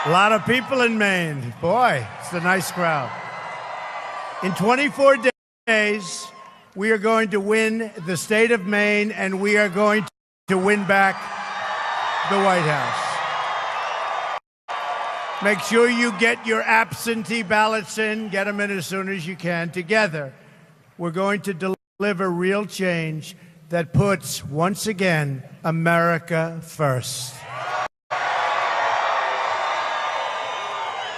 A lot of people in Maine. Boy, it's a nice crowd. In 24 days, we are going to win the state of Maine, and we are going to win back the White House. Make sure you get your absentee ballots in. Get them in as soon as you can. Together, we're going to deliver real change that puts, once again, America first.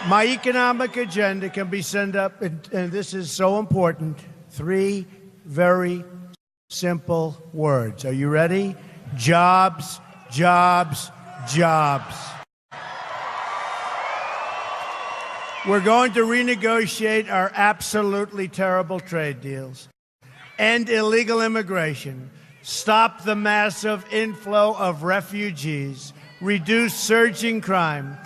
My economic agenda can be summed up, and this is so important, 3 very simple words. Are you ready? Jobs, jobs, jobs. We're going to renegotiate our absolutely terrible trade deals, end illegal immigration, stop the massive inflow of refugees, reduce surging crime,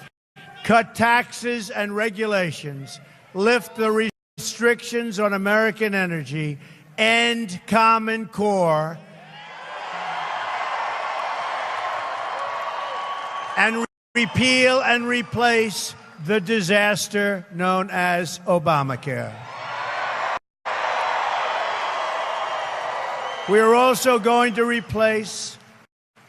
cut taxes and regulations, lift the restrictions on American energy, end Common Core, and repeal and replace the disaster known as Obamacare. We are also going to replace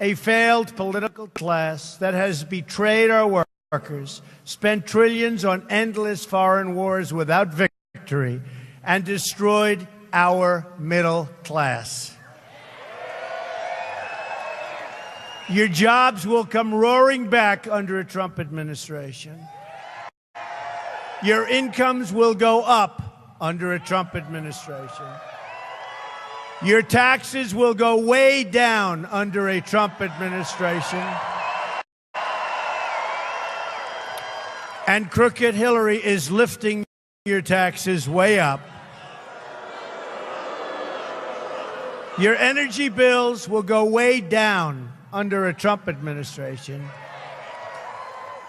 a failed political class that has betrayed our workers, spent trillions on endless foreign wars without victory, and destroyed our middle class. Your jobs will come roaring back under a Trump administration. Your incomes will go up under a Trump administration. Your taxes will go way down under a Trump administration. And crooked Hillary is lifting your taxes way up. Your energy bills will go way down under a Trump administration.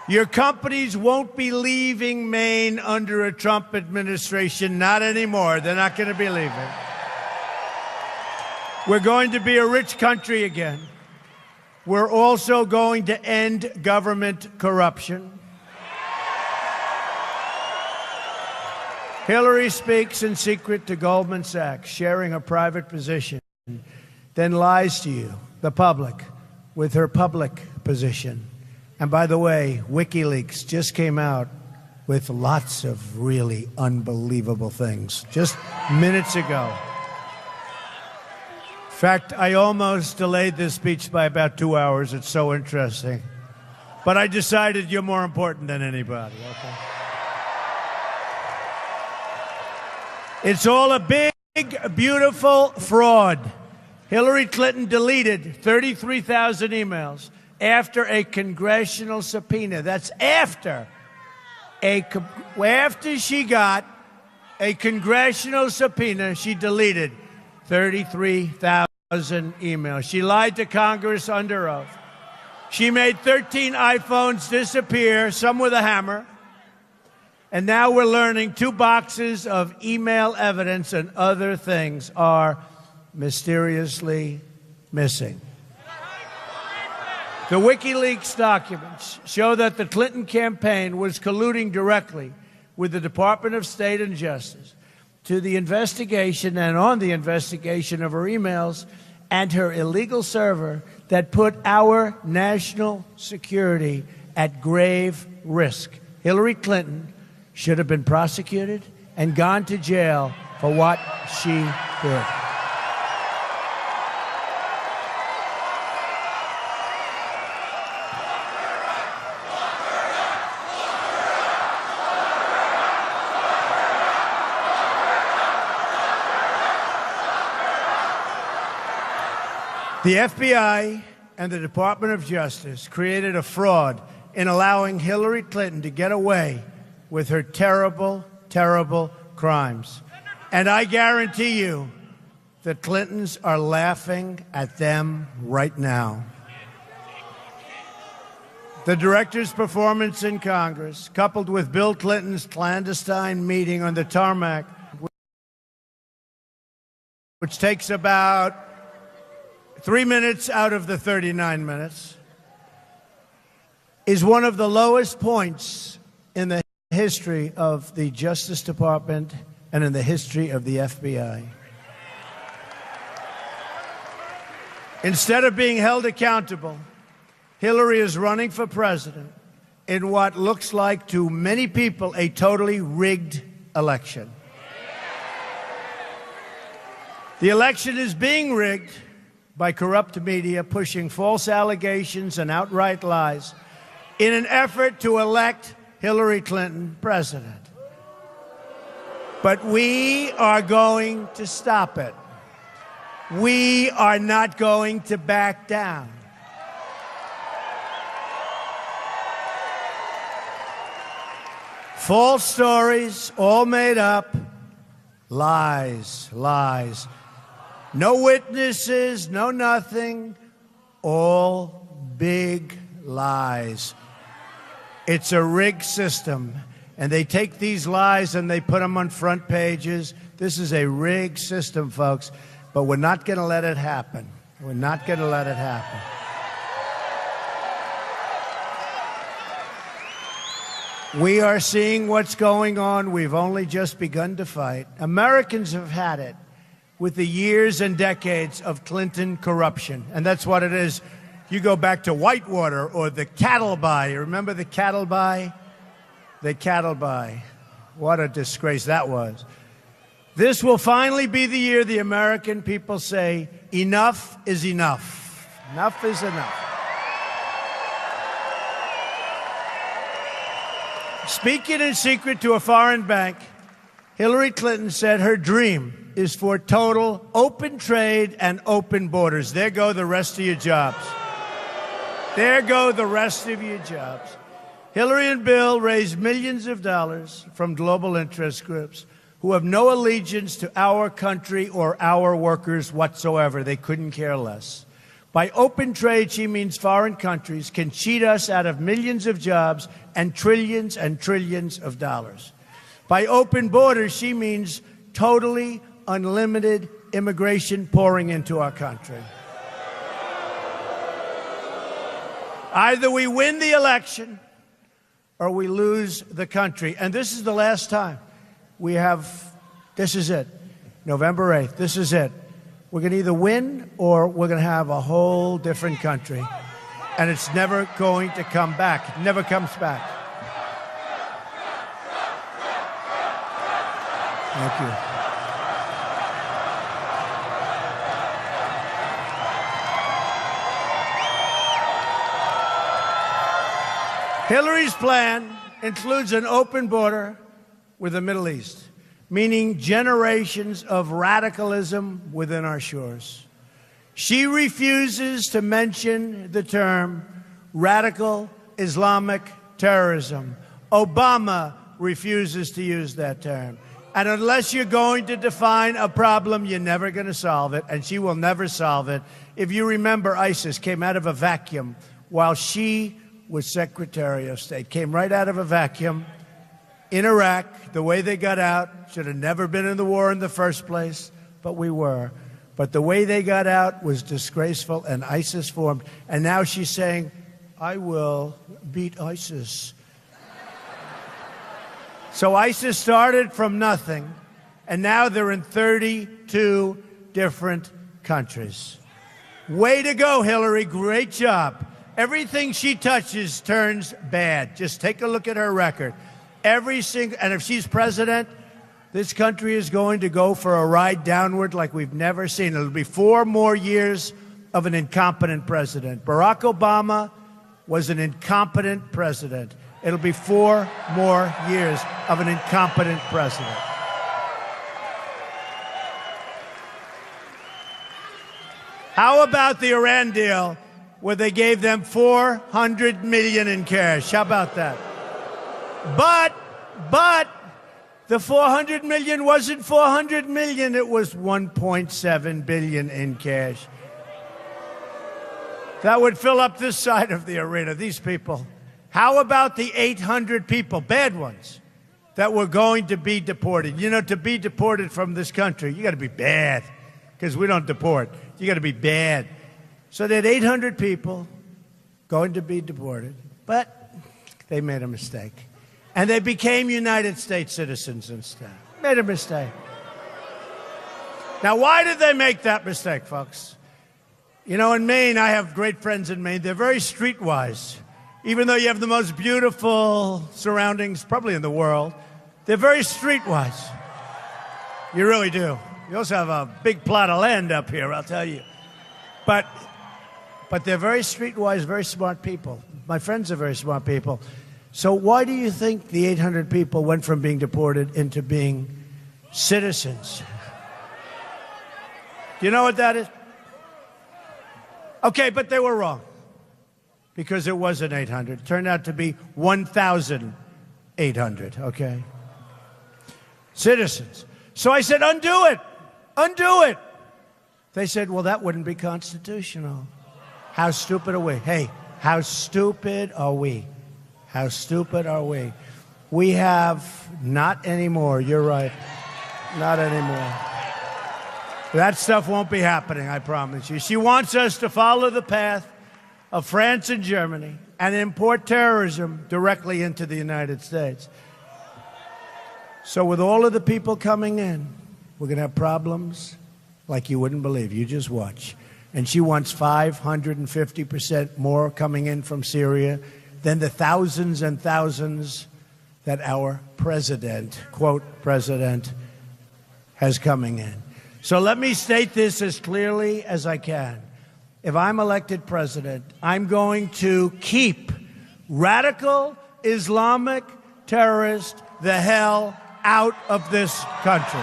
Your companies won't be leaving Maine under a Trump administration. Not anymore. They're not going to be leaving. We're going to be a rich country again. We're also going to end government corruption. Hillary speaks in secret to Goldman Sachs, sharing a private position, then lies to you, the public, with her public position. And by the way, WikiLeaks just came out with lots of really unbelievable things just minutes ago. In fact, I almost delayed this speech by about 2 hours. It's so interesting. But I decided you're more important than anybody, okay? It's all a big, beautiful fraud. Hillary Clinton deleted 33,000 emails after a congressional subpoena. That's after she got a congressional subpoena, she deleted 33,000 emails. She lied to Congress under oath. She made 13 iPhones disappear, some with a hammer. And now we're learning 2 boxes of email evidence and other things are mysteriously missing. The WikiLeaks documents show that the Clinton campaign was colluding directly with the Department of State and Justice to the investigation and on the investigation of her emails and her illegal server that put our national security at grave risk. Hillary Clinton should have been prosecuted and gone to jail for what she did. The FBI and the Department of Justice created a fraud in allowing Hillary Clinton to get away with her terrible, terrible crimes. And I guarantee you, the Clintons are laughing at them right now. The director's performance in Congress, coupled with Bill Clinton's clandestine meeting on the tarmac, which takes about 3 minutes out of the 39 minutes, is one of the lowest points in the history of the Justice Department and in the history of the FBI. Instead of being held accountable, Hillary is running for president in what looks like to many people a totally rigged election. The election is being rigged by corrupt media pushing false allegations and outright lies in an effort to elect Hillary Clinton president. But we are going to stop it. We are not going to back down. False stories, all made up, lies, lies. No witnesses, no nothing, all big lies. It's a rigged system, and they take these lies and they put them on front pages. This is a rigged system, folks, but we're not going to let it happen. We're not going to let it happen. We are seeing what's going on. We've only just begun to fight. Americans have had it with the years and decades of Clinton corruption, and that's what it is. You go back to Whitewater or the cattle buy. You remember the cattle buy? The cattle buy. What a disgrace that was. This will finally be the year the American people say, enough is enough. Enough is enough. Speaking in secret to a foreign bank, Hillary Clinton said her dream is for total open trade and open borders. There go the rest of your jobs. There go the rest of your jobs. Hillary and Bill raised millions of dollars from global interest groups who have no allegiance to our country or our workers whatsoever. They couldn't care less. By open trade, she means foreign countries can cheat us out of millions of jobs and trillions of dollars. By open borders, she means totally unlimited immigration pouring into our country. Either we win the election or we lose the country. And this is the last time we have, this is it, November 8th, this is it. We're going to either win or we're going to have a whole different country. And it's never going to come back. It never comes back. Thank you. Hillary's plan includes an open border with the Middle East, meaning generations of radicalism within our shores. She refuses to mention the term radical Islamic terrorism. Obama refuses to use that term. And unless you're going to define a problem, you're never going to solve it, and she will never solve it. If you remember, ISIS came out of a vacuum while she was Secretary of State, came right out of a vacuum in Iraq. The way they got out, should have never been in the war in the first place, but we were. But the way they got out was disgraceful, and ISIS formed. And now she's saying, I will beat ISIS. So ISIS started from nothing, and now they're in 32 different countries. Way to go, Hillary. Great job. Everything she touches turns bad. Just take a look at her record. Every single, and if she's president, this country is going to go for a ride downward like we've never seen. It'll be 4 more years of an incompetent president. Barack Obama was an incompetent president. It'll be 4 more years of an incompetent president. How about the Iran deal where they gave them $400 million in cash? How about that? But the $400 million wasn't $400 million. It was $1.7 billion in cash. That would fill up this side of the arena, these people. How about the 800 people, bad ones, that were going to be deported? You know, to be deported from this country, you got to be bad, because we don't deport. You got to be bad. So that 800 people going to be deported. But they made a mistake. And they became United States citizens instead. Made a mistake. Now, why did they make that mistake, folks? You know, in Maine, I have great friends in Maine. They're very streetwise. Even though you have the most beautiful surroundings, probably in the world, they're very streetwise. You really do. You also have a big plot of land up here, I'll tell you. But they're very streetwise, very smart people. My friends are very smart people. So why do you think the 800 people went from being deported into being citizens? Do you know what that is? Okay, but they were wrong. Because it wasn't 800. It turned out to be 1,800, okay? Citizens. So I said, undo it. Undo it. They said, well, that wouldn't be constitutional. How stupid are we? Hey, how stupid are we? How stupid are we? We have not anymore. You're right. Not anymore. That stuff won't be happening, I promise you. She wants us to follow the path of France and Germany and import terrorism directly into the United States. So with all of the people coming in, we're going to have problems like you wouldn't believe. You just watch. And she wants 550% more coming in from Syria than the thousands and thousands that our president, quote, president, has coming in. So let me state this as clearly as I can. If I'm elected president, I'm going to keep radical Islamic terrorists the hell out of this country.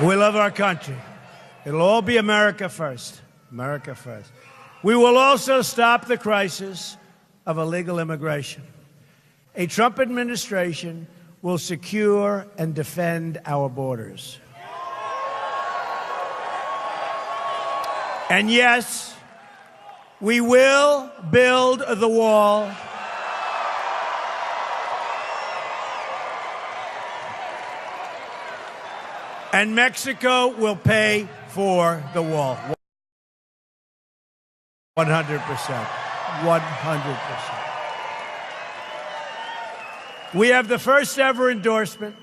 We love our country. It'll all be America first. America first. We will also stop the crisis of illegal immigration. A Trump administration will secure and defend our borders. And yes, we will build the wall. And Mexico will pay for the wall. 100%. 100%. We have the first ever endorsement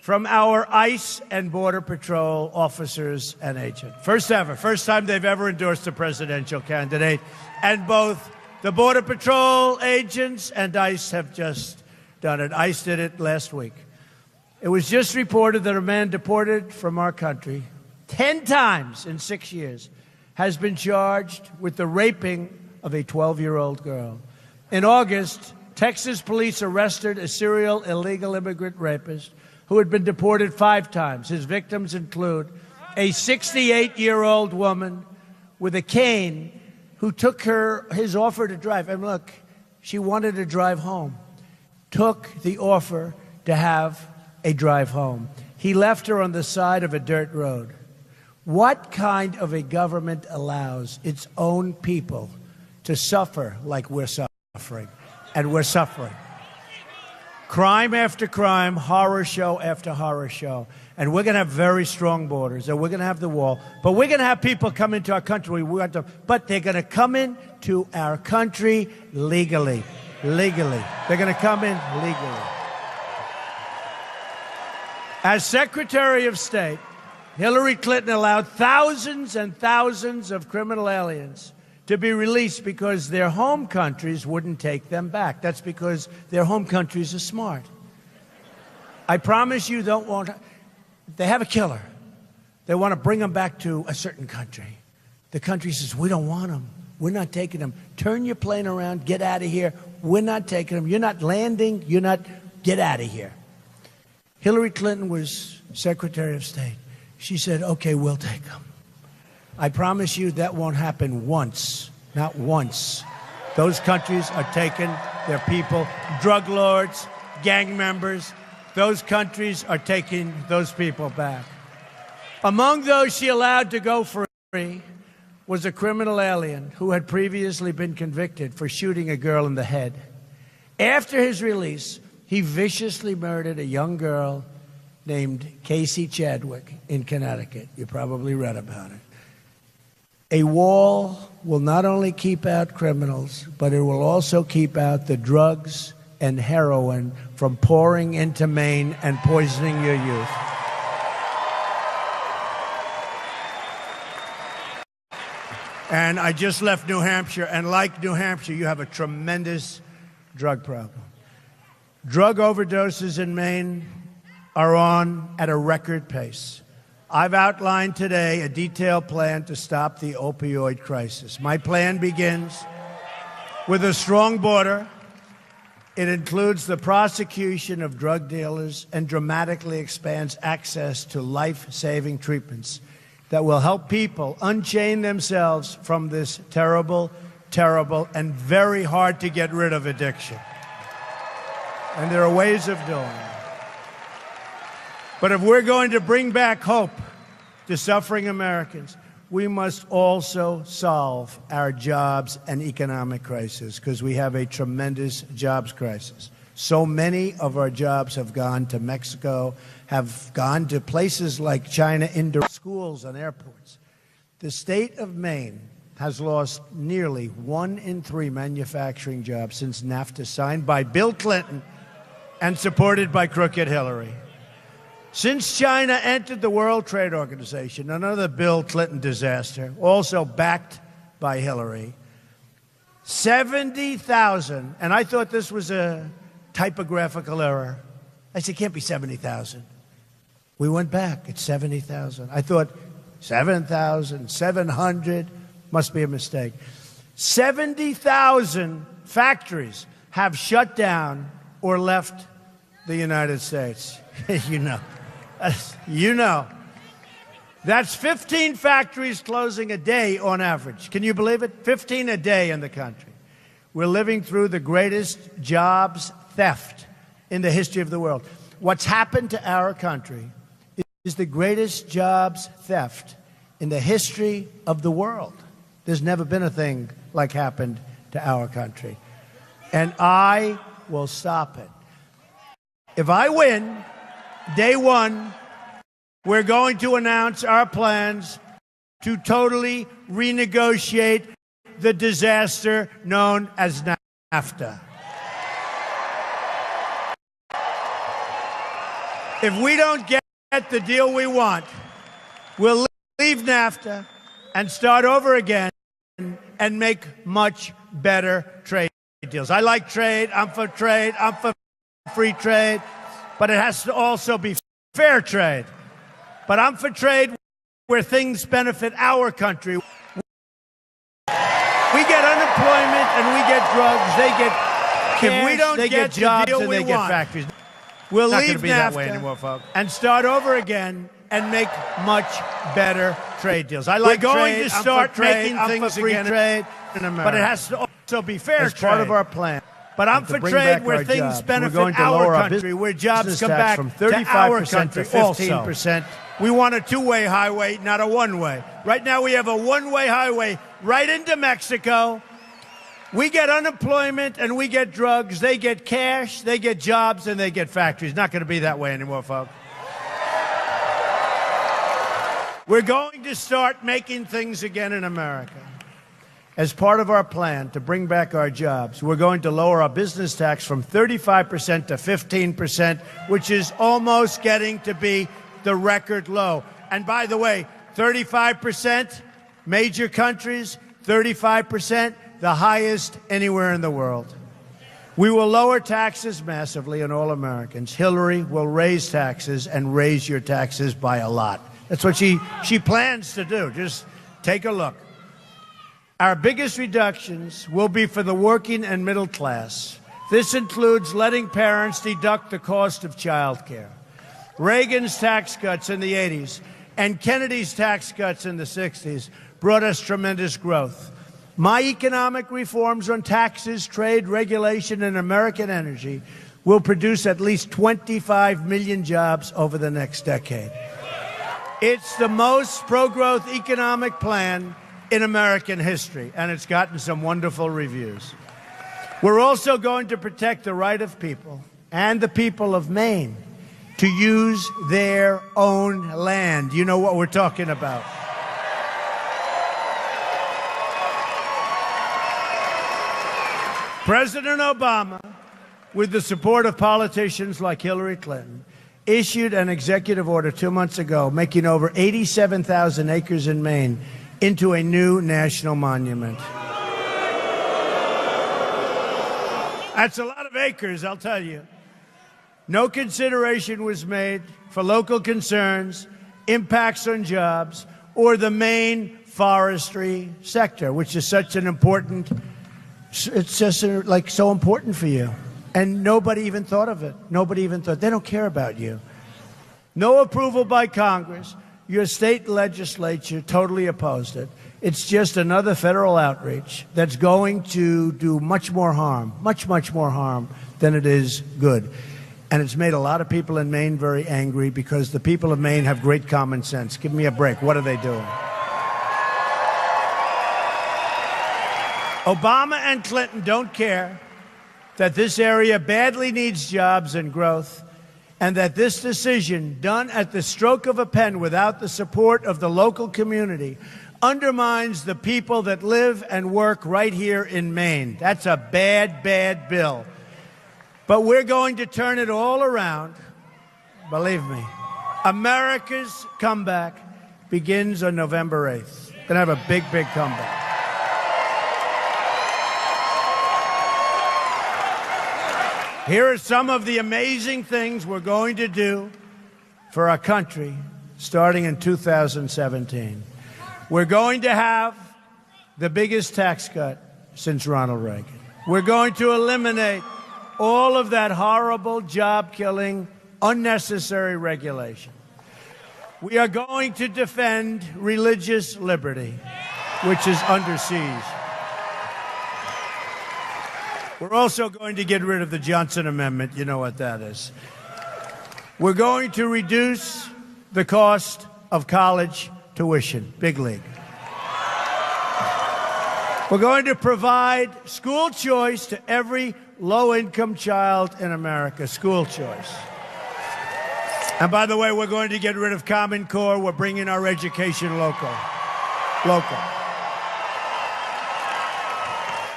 from our ICE and Border Patrol officers and agents. First ever. First time they've ever endorsed a presidential candidate. And both the Border Patrol agents and ICE have just done it. ICE did it last week. It was just reported that a man deported from our country 10 times in 6 years has been charged with the raping of a 12-year-old girl. In August, Texas police arrested a serial illegal immigrant rapist who had been deported 5 times. His victims include a 68-year-old woman with a cane who took his offer to drive. And look, she wanted to drive home. Took the offer to have a drive home. He left her on the side of a dirt road. What kind of a government allows its own people to suffer like we're suffering? And we're suffering. Crime after crime, horror show after horror show. And we're going to have very strong borders, and we're going to have the wall. But we're going to have people come into our country. But they're going to come into our country legally. Legally. They're going to come in legally. As Secretary of State, Hillary Clinton allowed thousands and thousands of criminal aliens to be released because their home countries wouldn't take them back. That's because their home countries are smart. I promise you they have a killer. They want to bring them back to a certain country. The country says, we don't want them. We're not taking them. Turn your plane around, get out of here. We're not taking them. You're not landing. Get out of here. Hillary Clinton was Secretary of State. She said, okay, we'll take them. I promise you that won't happen once, not once. Those countries are taking their people, drug lords, gang members. Those countries are taking those people back. Among those she allowed to go free was a criminal alien who had previously been convicted for shooting a girl in the head. After his release, he viciously murdered a young girl named Casey Chadwick in Connecticut. You probably read about it. A wall will not only keep out criminals, but it will also keep out the drugs and heroin from pouring into Maine and poisoning your youth. And I just left New Hampshire, and like New Hampshire, you have a tremendous drug problem. Drug overdoses in Maine are on at a record pace. I've outlined today a detailed plan to stop the opioid crisis. My plan begins with a strong border. It includes the prosecution of drug dealers and dramatically expands access to life-saving treatments that will help people unchain themselves from this terrible, terrible, and very hard to get rid of addiction. And there are ways of doing it. But if we're going to bring back hope to suffering Americans, we must also solve our jobs and economic crisis, because we have a tremendous jobs crisis. So many of our jobs have gone to Mexico, have gone to places like China, into schools and airports. The state of Maine has lost nearly 1 in 3 manufacturing jobs since NAFTA, signed by Bill Clinton and supported by crooked Hillary. Since China entered the World Trade Organization, another Bill Clinton disaster, also backed by Hillary, 70,000, and I thought this was a typographical error. I said, it can't be 70,000. We went back, it's 70,000. I thought 7,700 must be a mistake. 70,000 factories have shut down or left the United States. You know. You know. That's 15 factories closing a day on average. Can you believe it? 15 a day in the country. We're living through the greatest jobs theft in the history of the world. What's happened to our country is the greatest jobs theft in the history of the world. There's never been a thing like happened to our country. And I will stop it. If I win, day one, we're going to announce our plans to totally renegotiate the disaster known as NAFTA. If we don't get the deal we want, we'll leave NAFTA and start over again and make much better trade deals. I like trade. I'm for trade. I'm for free trade. But it has to also be fair trade. But I'm for trade where things benefit our country. We get unemployment and we get drugs. They get cash, if we don't get jobs and they get factories. We'll leave NAFTA and start over again and make much better trade deals. I like going to start making things free trade in America. But it has to also be fair trade. As part of our plan. But I'm for trade where things benefit our country, where jobs come back from 35% to 15%. We want a two-way highway, not a one-way. Right now we have a one-way highway right into Mexico. We get unemployment and we get drugs. They get cash, they get jobs, and they get factories. Not going to be that way anymore, folks. We're going to start making things again in America. As part of our plan to bring back our jobs, we're going to lower our business tax from 35% to 15%, which is almost getting to be the record low. And by the way, 35%, major countries, 35%, the highest anywhere in the world. We will lower taxes massively on all Americans. Hillary will raise taxes and raise your taxes by a lot. That's what she plans to do. Just take a look. Our biggest reductions will be for the working and middle class. This includes letting parents deduct the cost of childcare. Reagan's tax cuts in the 80s and Kennedy's tax cuts in the 60s brought us tremendous growth. My economic reforms on taxes, trade, regulation, and American energy will produce at least 25 million jobs over the next decade. It's the most pro-growth economic plan in American history, and it's gotten some wonderful reviews. We're also going to protect the right of people and the people of Maine to use their own land. You know what we're talking about. President Obama, with the support of politicians like Hillary Clinton, issued an executive order 2 months ago making over 87,000 acres in Maine into a new national monument. That's a lot of acres, I'll tell you. No consideration was made for local concerns, impacts on jobs, or the Maine forestry sector, which is such an important, it's just like so important for you. And nobody even thought of it. Nobody even thought. They don't care about you. No approval by Congress. Your state legislature totally opposed it. It's just another federal outreach that's going to do much more harm, much more harm than it is good. And it's made a lot of people in Maine very angry because the people of Maine have great common sense. Give me a break. What are they doing? Obama and Clinton don't care that this area badly needs jobs and growth, and that this decision, done at the stroke of a pen without the support of the local community, undermines the people that live and work right here in Maine. That's a bad, bad bill. But we're going to turn it all around. Believe me. America's comeback begins on November 8th. We're going to have a big, big comeback. Here are some of the amazing things we're going to do for our country starting in 2017. We're going to have the biggest tax cut since Ronald Reagan. We're going to eliminate all of that horrible, job-killing, unnecessary regulation. We are going to defend religious liberty, which is under siege. We're also going to get rid of the Johnson Amendment. You know what that is. We're going to reduce the cost of college tuition. Big league. We're going to provide school choice to every low-income child in America. School choice. And by the way, we're going to get rid of Common Core. We're bringing our education local.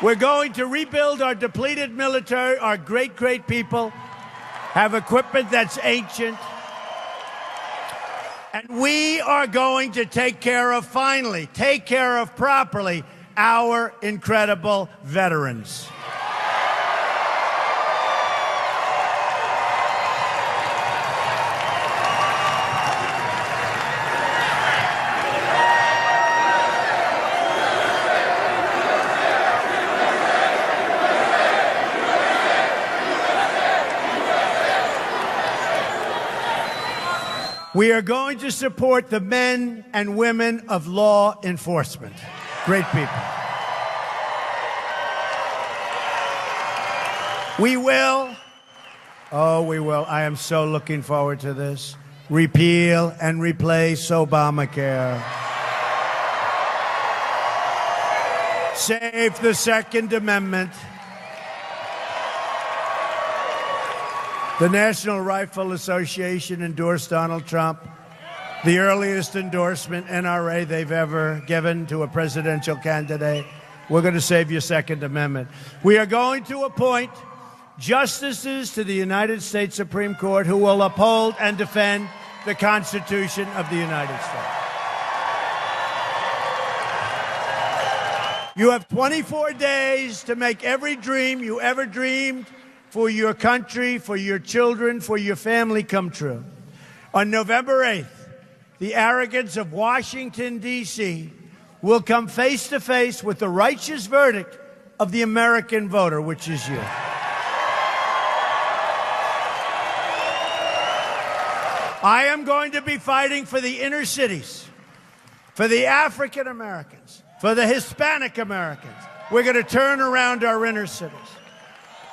We're going to rebuild our depleted military. Our great, great people have equipment that's ancient. And we are going to take care of, finally, take care of properly our incredible veterans. We are going to support the men and women of law enforcement. Great people. We will, I am so looking forward to this, repeal and replace Obamacare. Save the Second Amendment. The National Rifle Association endorsed Donald Trump, the earliest endorsement, NRA, they've ever given to a presidential candidate. We're going to save your Second Amendment. We are going to appoint justices to the United States Supreme Court who will uphold and defend the Constitution of the United States. You have 24 days to make every dream you ever dreamed for your country, for your children, for your family come true. On November 8th, the arrogance of Washington, D.C. will come face to face with the righteous verdict of the American voter, which is you. I am going to be fighting for the inner cities, for the African Americans, for the Hispanic Americans. We're going to turn around our inner cities.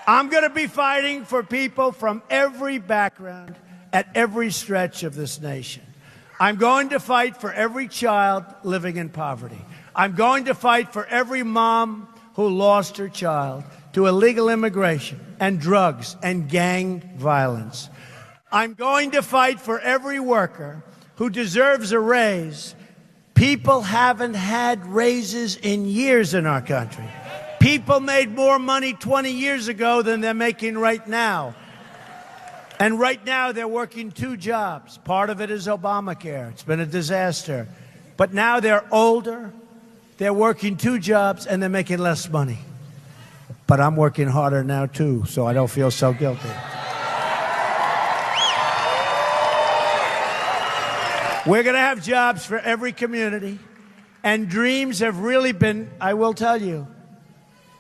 I'm going to be fighting for people from every background at every stretch of this nation. I'm going to fight for every child living in poverty. I'm going to fight for every mom who lost her child to illegal immigration and drugs and gang violence. I'm going to fight for every worker who deserves a raise. People haven't had raises in years in our country. People made more money 20 years ago than they're making right now. And right now they're working 2 jobs. Part of it is Obamacare. It's been a disaster. But now they're older, they're working 2 jobs, and they're making less money. But I'm working harder now, too, so I don't feel so guilty. We're going to have jobs for every community, and dreams have really been, I will tell you,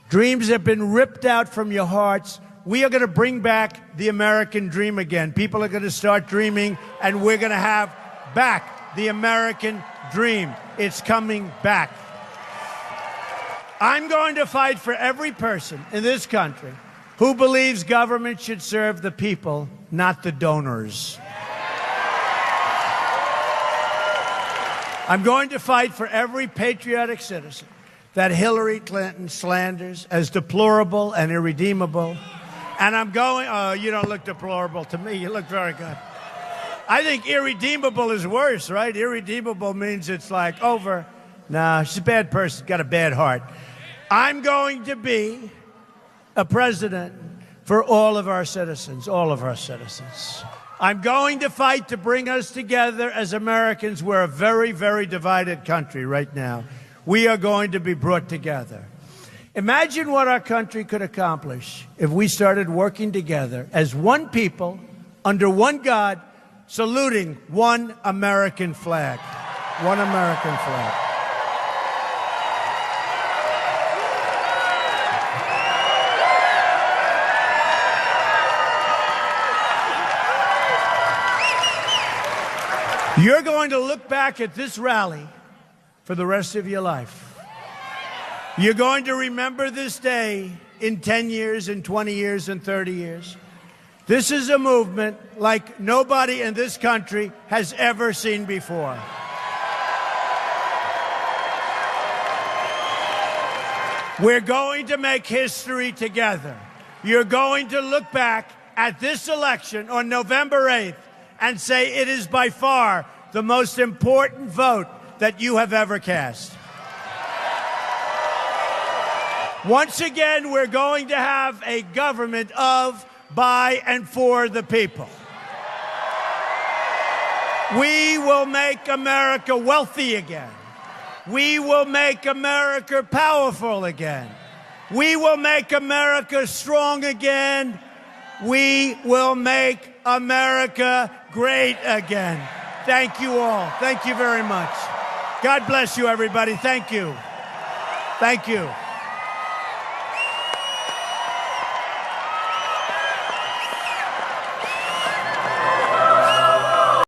dreams have been ripped out from your hearts. We are going to bring back the American dream again. People are going to start dreaming, and we're going to have back the American dream. It's coming back. I'm going to fight for every person in this country who believes government should serve the people, not the donors. I'm going to fight for every patriotic citizen that Hillary Clinton slanders as deplorable and irredeemable. And I'm going, oh, you don't look deplorable to me. You look very good. I think irredeemable is worse, right? Irredeemable means it's like over. Nah, she's a bad person, got a bad heart. I'm going to be a president for all of our citizens, all of our citizens. I'm going to fight to bring us together as Americans. We're a very, very divided country right now. We are going to be brought together. Imagine what our country could accomplish if we started working together as one people, under one God, saluting one American flag. One American flag. You're going to look back at this rally for the rest of your life. You're going to remember this day in 10 years, in 20 years, in 30 years. This is a movement like nobody in this country has ever seen before. We're going to make history together. You're going to look back at this election on November 8th and say it is by far the most important vote that you have ever cast. Once again, we're going to have a government of, by, and for the people. We will make America wealthy again. We will make America powerful again. We will make America strong again. We will make America great again. Thank you all. Thank you very much. God bless you, everybody. Thank you. Thank you.